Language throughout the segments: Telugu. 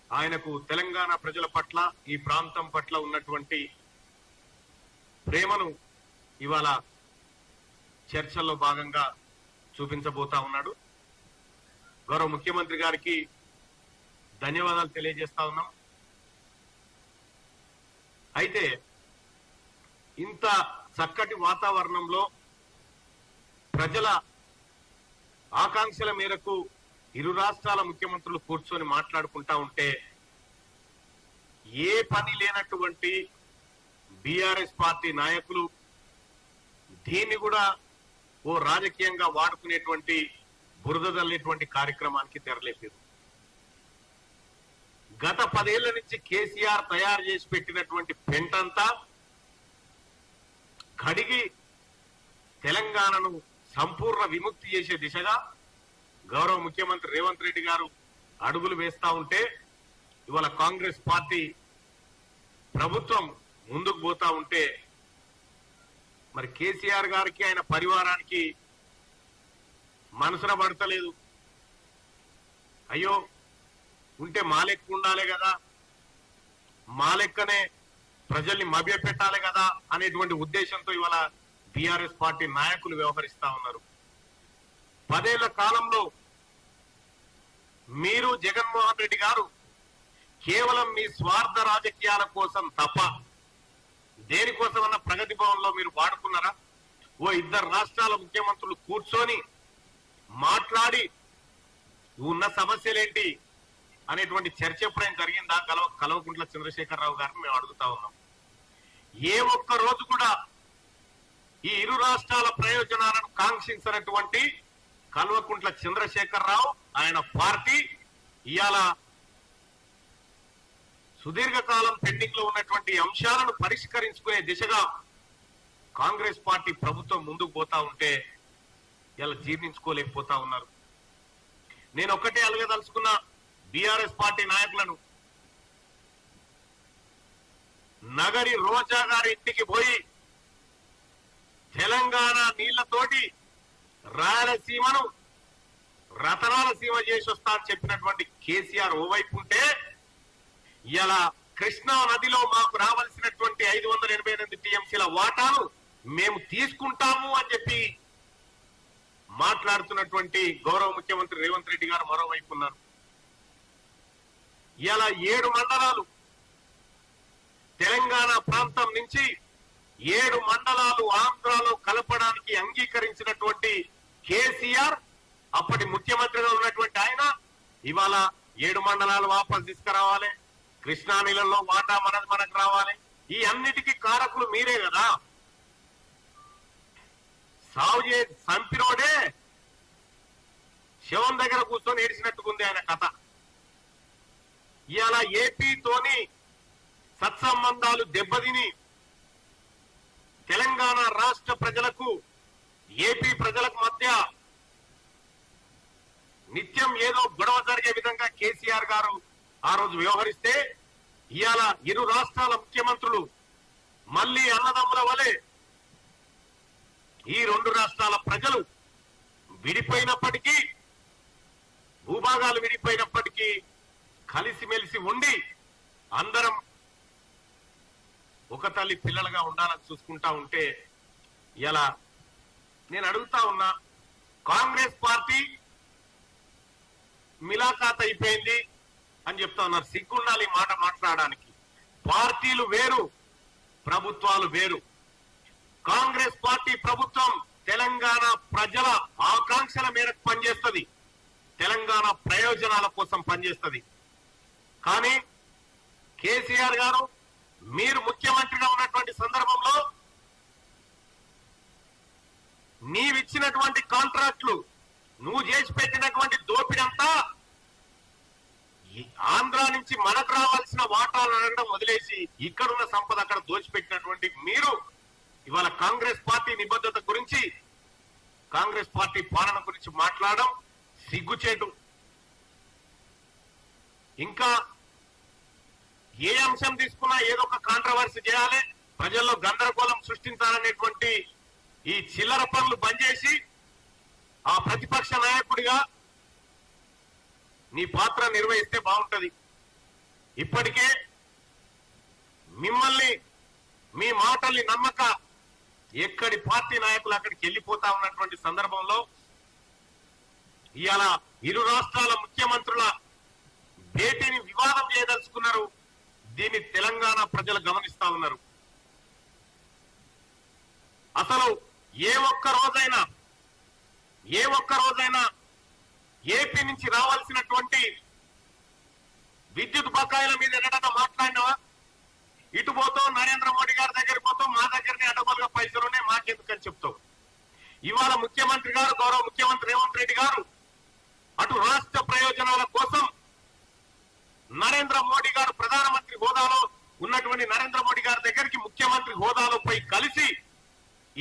ఆయనకు తెలంగాణ ప్రజల పట్ల ఈ ప్రాంతం పట్ల ఉన్నటువంటి ప్రేమను ఇవాళ చర్చల్లో భాగంగా చూపించబోతా ఉన్నాడు. గౌరవ ముఖ్యమంత్రి గారికి ధన్యవాదాలు తెలియజేస్తా ఉన్నాం. అయితే ఇంత చక్కటి వాతావరణంలో ప్రజల ఆకాంక్షల మేరకు ఇరు రాష్ట్రాల ముఖ్యమంత్రులు కూర్చొని మాట్లాడుకుంటా ఉంటే ఏ పని లేనటువంటి బీఆర్ఎస్ పార్టీ నాయకులు దీన్ని కూడా ఓ రాజకీయంగా వాడుకునేటువంటి బురద జల్లేటువంటి కార్యక్రమానికి తెరలేపారు. గత 10 ఏళ్ల నుంచి కేసీఆర్ తయారు చేసి పెట్టినటువంటి పెంటంతా కడిగి తెలంగాణను సంపూర్ణ విముక్తి చేసే దిశగా గౌరవ ముఖ్యమంత్రి రేవంత్ రెడ్డి గారు అడుగులు వేస్తా ఉంటే ఇవాళ కాంగ్రెస్ పార్టీ ప్రభుత్వం ముందుకు పోతా ఉంటే మరి కేసీఆర్ గారికి ఆయన పరివారానికి మనసున పడతలేదు. అయ్యో ఉంటే మా లెక్క ఉండాలి కదా, మా లెక్కనే ప్రజల్ని మభ్యపెట్టాలి కదా అనేటువంటి ఉద్దేశంతో ఇవాళ బీఆర్ఎస్ పార్టీ నాయకులు వ్యవహరిస్తా ఉన్నారు. 10 ఏళ్ల కాలంలో మీరు జగన్మోహన్ రెడ్డి గారు కేవలం మీ స్వార్థ రాజకీయాల కోసం తప్ప దేనికోసమన్నా ప్రగతి భవన్లో మీరు వాడుకున్నారా? ఓ 2 రాష్ట్రాల ముఖ్యమంత్రులు కూర్చొని మాట్లాడి ఉన్న సమస్యలేంటి అనేటువంటి చర్చ ఎప్పుడైనా జరిగిందా? కల్వకుంట్ల చంద్రశేఖరరావు గారిని మేము అడుగుతా ఉన్నాం. ఏ ఒక్క రోజు కూడా ఈ ఇరు రాష్ట్రాల ప్రయోజనాలను కాంక్షించినటువంటి కల్వకుంట్ల చంద్రశేఖరరావు ఆయన పార్టీ ఇవాళ సుదీర్ఘకాలం పెండింగ్ లో ఉన్నటువంటి అంశాలను పరిష్కరించుకునే దిశగా కాంగ్రెస్ పార్టీ ప్రభుత్వం ముందుకు పోతా ఉంటే ఇలా జీర్ణించుకోలేకపోతా ఉన్నారు. నేను ఒక్కటే అలగదలుచుకున్న బీఆర్ఎస్ పార్టీ నాయకులను, నగరి రోజా గారి ఇంటికి పోయి తెలంగాణ నీళ్లతోటి రాయలసీమను రతనాల సీమ చేసి వస్తా అని చెప్పినటువంటి కేసీఆర్ ఓవైపు ఉంటే ఇలా కృష్ణా నదిలో మాకు రావాల్సినటువంటి 588 టీఎంసీల వాటాను మేము తీసుకుంటాము అని చెప్పి మాట్లాడుతున్నటువంటి గౌరవ ముఖ్యమంత్రి రేవంత్ రెడ్డి గారు మరోవైపు ఉన్నారు. ఇలా 7 మండలాలు తెలంగాణ ప్రాంతం నుంచి 7 మండలాలు ఆంధ్రాలో కలపడానికి అంగీకరించినటువంటి కేసీఆర్ అప్పటి ముఖ్యమంత్రిగా ఉన్నటువంటి ఆయన ఇవాళ 7 మండలాలు వాపసు తీసుకురావాలి, కృష్ణా నీళ్ళలో వాటా మనకు రావాలి. ఈ అన్నిటికీ కారకులు మీరే కదా. సాగు సంపినోడే శవం దగ్గర కూర్చొని ఏడిచినట్టుకుంది ఆయన కథ. ఇవాళ ఏపీతోని సత్సంబంధాలు దెబ్బతిని తెలంగాణ రాష్ట్ర ప్రజలకు ఏపీ ప్రజలకు మధ్య నిత్యం ఏదో గొడవ జరిగే విధంగా కేసీఆర్ గారు ఆ రోజు వ్యవహరిస్తే ఇవాళ ఇరు రాష్ట్రాల ముఖ్యమంత్రులు మళ్లీ అన్నదమ్ముల వలె ఈ 2 రాష్ట్రాల ప్రజలు విడిపోయినప్పటికీ, భూభాగాలు విడిపోయినప్పటికీ కలిసిమెలిసి ఉండి అందరం ఒక తల్లి పిల్లలుగా ఉండాలని చూసుకుంటా ఉంటే ఇలా నేను అడుగుతా ఉన్నా, కాంగ్రెస్ పార్టీ మిలాఖాత్ అయిపోయింది అని చెప్తా ఉన్నారు. సిగ్గుండాలి మాట మాట్లాడడానికి. పార్టీలు వేరు, ప్రభుత్వాలు వేరు. కాంగ్రెస్ పార్టీ ప్రభుత్వం తెలంగాణ ప్రజల ఆకాంక్షల మేరకు పనిచేస్తుంది, తెలంగాణ ప్రయోజనాల కోసం పనిచేస్తుంది. కానీ కేసీఆర్ గారు మీరు ముఖ్యమంత్రిగా ఉన్నటువంటి సందర్భంలో నీవిచ్చినటువంటి కాంట్రాక్టులు, నువ్వు చేసి పెట్టినటువంటి దోపిడంతా ఆంధ్ర నుంచి మనకు రావాల్సిన వాటాలు అనడం వదిలేసి ఇక్కడున్న సంపద అక్కడ దోచిపెట్టినటువంటి మీరు ఇవాళ కాంగ్రెస్ పార్టీ నిబద్ధత గురించి, కాంగ్రెస్ పార్టీ పాలన గురించి మాట్లాడడం సిగ్గుచేటు. ఇంకా ఏ అంశం తీసుకున్నా ఏదో ఒక కాంట్రవర్సీ చేయాలి, ప్రజల్లో గందరగోళం సృష్టించాలనేటువంటి ఈ చిల్లర పనులు బంద్ చేసి ఆ ప్రతిపక్ష నాయకుడిగా నీ పాత్ర నిర్వహిస్తే బాగుంటది. ఇప్పటికే మిమ్మల్ని మీ మాటల్ని నమ్మక ఎక్కడి పార్టీ నాయకులు అక్కడికి వెళ్ళిపోతా ఉన్నటువంటి సందర్భంలో ఇవాళ ఇరు రాష్ట్రాల ముఖ్యమంత్రుల భేటీని వివాదం చేయదలుచుకున్నారు. దీన్ని తెలంగాణ ప్రజలు గమనిస్తా ఉన్నారు. అసలు ఏ ఒక్క రోజైనా ఏపీ నుంచి రావాల్సినటువంటి విద్యుత్ బకాయిల మీద ఎన్నడన్నా మాట్లాడినావా? ఇటు పోతావు నరేంద్ర మోడీ గారి దగ్గరికి పోతావు, మా దగ్గరనే అడగలుగా పైసలునే మాకెందుకని చెప్తావు. ఇవాళ ముఖ్యమంత్రి గారు, గౌరవ ముఖ్యమంత్రి రేవంత్ రెడ్డి గారు అటు రాష్ట్ర ప్రయోజనాల కోసం నరేంద్ర మోడీ గారు ప్రధానమంత్రి హోదాలో ఉన్నటువంటి నరేంద్ర మోడీ గారి దగ్గరికి ముఖ్యమంత్రి హోదాలో పోయి కలిసి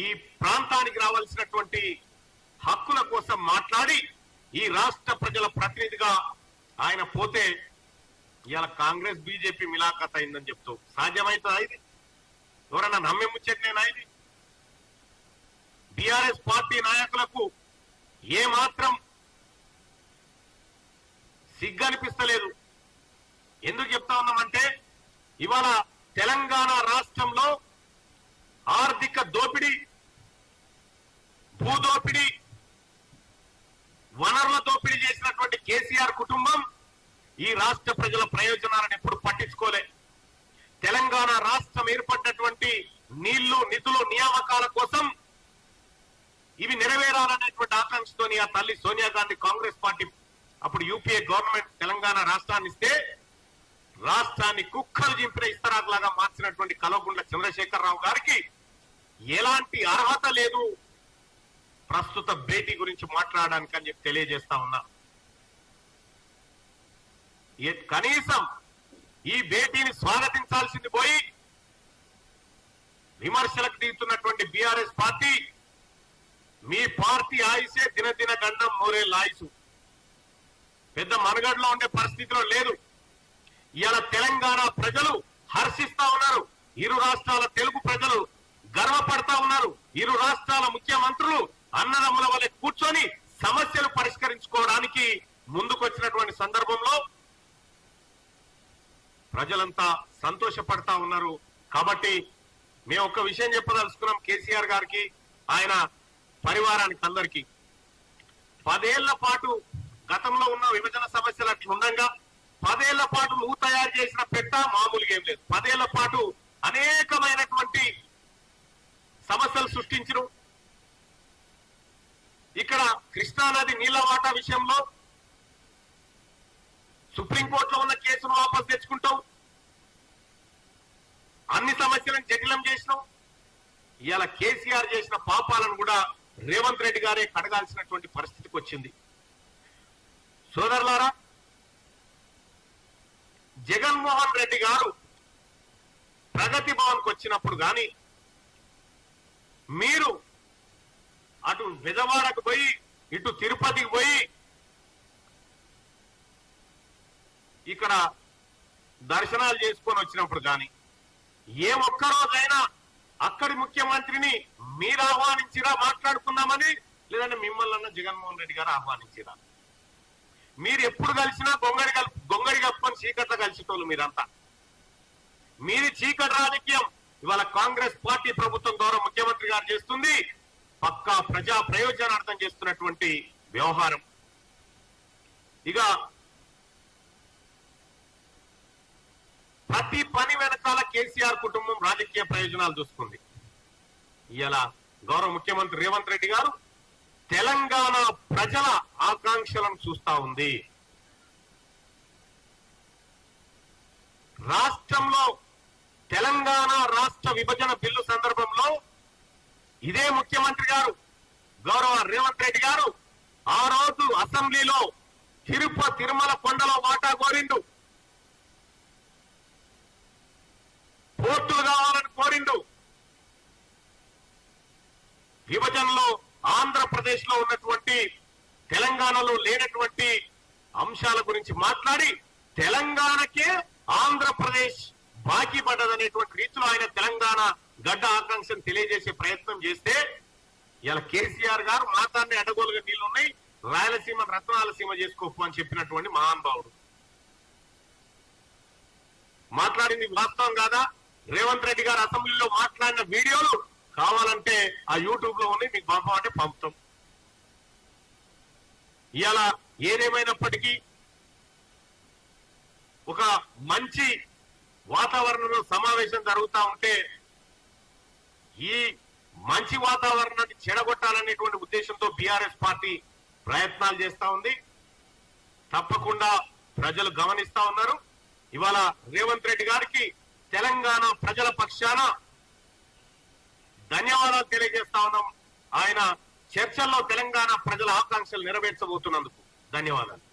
ఈ ప్రాంతానికి రావాల్సినటువంటి హక్కుల కోసం మాట్లాడి ఈ రాష్ట్ర ప్రజల ప్రతినిధిగా ఆయన పోతే ఇవాళ కాంగ్రెస్ బీజేపీ మిలాఖత్ అయిందని చెప్తావు. సాధ్యమైతుందా ఇది? ఎవరన్నా నమ్మే ముచ్చట్నేనా ఇది? బీఆర్ఎస్ పార్టీ నాయకులకు ఏమాత్రం సిగ్గనిపిస్తలేదు. ఎందుకు చెప్తా ఉన్నామంటే ఇవాళ తెలంగాణ రాష్ట్రంలో ఆర్థిక దోపిడీ, భూదోపిడీ, వనరుల దోపిడీ చేసినటువంటి కేసీఆర్ కుటుంబం ఈ రాష్ట్ర ప్రజల ప్రయోజనాలను ఎప్పుడు పట్టించుకోలే. తెలంగాణ రాష్ట్రం ఏర్పడినటువంటి నీళ్లు, నిధులు, నియామకాల కోసం ఇవి నెరవేరాలనేటువంటి ఆకాంక్షతోని ఆ తల్లి సోనియా గాంధీ కాంగ్రెస్ పార్టీ అప్పుడు యూపీఏ గవర్నమెంట్ తెలంగాణ రాష్ట్రాన్ని ఇస్తే రాష్ట్రాన్ని కుక్కలు చింపిన ఇస్తరాకులాగా మార్చినటువంటి కల్వకుంట్ల చంద్రశేఖరరావు గారికి ఎలాంటి అర్హత లేదు ప్రస్తుత భేటీ గురించి మాట్లాడడానికి అని చెప్పి తెలియజేస్తా ఉన్నా. కనీసం ఈ భేటీని స్వాగతించాల్సింది పోయి విమర్శలకు దిగుతున్నటువంటి బీఆర్ఎస్ పార్టీ, మీ పార్టీ ఆయుసే దినదిన గండం మోరేళ్ళ ఆయుసు, పెద్ద మనగడలో ఉండే పరిస్థితిలో లేదు. ఇవాళ తెలంగాణ ప్రజలు హర్షిస్తా ఉన్నారు. ఇరు రాష్ట్రాల తెలుగు ప్రజలు గర్వపడతా ఉన్నారు. ఇరు రాష్ట్రాల ముఖ్యమంత్రులు అన్నదమ్ముల వలె కూర్చొని సమస్యలు పరిష్కరించుకోవడానికి ముందుకొచ్చినటువంటి సందర్భంలో ప్రజలంతా సంతోషపడతా ఉన్నారు. కాబట్టి మేము ఒక విషయం చెప్పదలుచుకున్నాం కేసీఆర్ గారికి, ఆయన పరివారానికి, అందరికీ. 10 ఏళ్ల పాటు గతంలో ఉన్న విభజన సమస్యలు అట్లా ఉండగా 10 ఏళ్ల పాటు నువ్వు తయారు చేసిన పెట్ట మామూలుగా ఏం లేదు. 10 ఏళ్ల పాటు అనేకమైనటువంటి సమస్యలు సృష్టించరు. ఇక్కడ కృష్ణానది నీళ్ల వాటా విషయంలో సుప్రీంకోర్టులో ఉన్న కేసును వాపసు తెచ్చుకుంటావు, అన్ని సమస్యలను జటిలం చేసినావు. ఇవాళ కేసీఆర్ చేసిన పాపాలను కూడా రేవంత్ రెడ్డి గారే కడగాల్సినటువంటి పరిస్థితికి వచ్చింది. సోదరులారా, జగన్మోహన్ రెడ్డి గారు ప్రగతి భవన్కి వచ్చినప్పుడు గాని మీరు అటు విజయవాడకు పోయి ఇటు తిరుపతికి పోయి ఇక్కడ దర్శనాలు చేసుకొని వచ్చినప్పుడు కానీ ఏ ఒక్కరోజైనా అక్కడి ముఖ్యమంత్రిని మీరు ఆహ్వానించిరా మాట్లాడుకుందామని, లేదంటే మిమ్మల్ని జగన్మోహన్ రెడ్డి గారు ఆహ్వానించిరా? మీరు ఎప్పుడు కలిసినా గొంగడి కప్పుకొని చీకట్లో కలిసేటోళ్ళు మీరంతా. మీది చీకటి రాజకీయం. ఇవాళ కాంగ్రెస్ పార్టీ ప్రభుత్వం గౌరవ ముఖ్యమంత్రి గారు చేస్తుంది పక్కా ప్రజా ప్రయోజనార్థం చేస్తున్నటువంటి వ్యవహారం. ఇక ప్రతి పని వెనకాల కేసీఆర్ కుటుంబం రాజకీయ ప్రయోజనాలు చూసుకుంది. ఇలా గౌరవ ముఖ్యమంత్రి రేవంత్ రెడ్డి గారు తెలంగాణ ప్రజల ఆకాంక్షలను చూస్తా ఉంది. రాష్ట్రంలో తెలంగాణ రాష్ట్ర విభజన బిల్లు సందర్భంలో ఇదే ముఖ్యమంత్రి గారు గౌరవ రేవంత్ రెడ్డి గారు ఆ రోజు అసెంబ్లీలో తిరుమల కొండలో వాటా కోరిండు, పోర్టులు కావాలని కోరిండు. విభజనలో ఆంధ్రప్రదేశ్ లో ఉన్నటువంటి తెలంగాణలో లేనటువంటి అంశాల గురించి మాట్లాడి తెలంగాణకే ఆంధ్రప్రదేశ్ బాకీ పడ్డదనేటువంటి రీతిలో ఆయన తెలంగాణ గడ్డ ఆకాంక్షను తెలియజేసే ప్రయత్నం చేస్తే ఇలా కేసీఆర్ గారు మాతాన్ని అడ్డగోలుగా నీళ్లున్నాయి, రాయలసీమ రత్నాలసీమ చేసుకోపు అని చెప్పినటువంటి మహానుభావుడు. మాట్లాడింది వాస్తవం కాదా? రేవంత్ రెడ్డి గారు అసెంబ్లీలో మాట్లాడిన వీడియోలు కావాలంటే ఆ యూట్యూబ్ లో ఉన్నాయి, మీకు పంపమంటే పంపుతాం. ఇవాళ ఏదేమైనప్పటికీ ఒక మంచి వాతావరణంలో సమావేశం జరుగుతూ ఉంటే ఈ మంచి వాతావరణాన్ని చెడగొట్టాలనేటువంటి ఉద్దేశంతో బీఆర్ఎస్ పార్టీ ప్రయత్నాలు చేస్తా ఉంది. తప్పకుండా ప్రజలు గమనిస్తా ఉన్నారు. ఇవాళ రేవంత్ రెడ్డి గారికి తెలంగాణ ప్రజల పక్షాన ధన్యవాదాలు తెలియజేస్తా ఉన్నాం. ఆయన చర్చల్లో తెలంగాణ ప్రజల ఆకాంక్షలు నెరవేర్చబోతున్నందుకు ధన్యవాదాలు.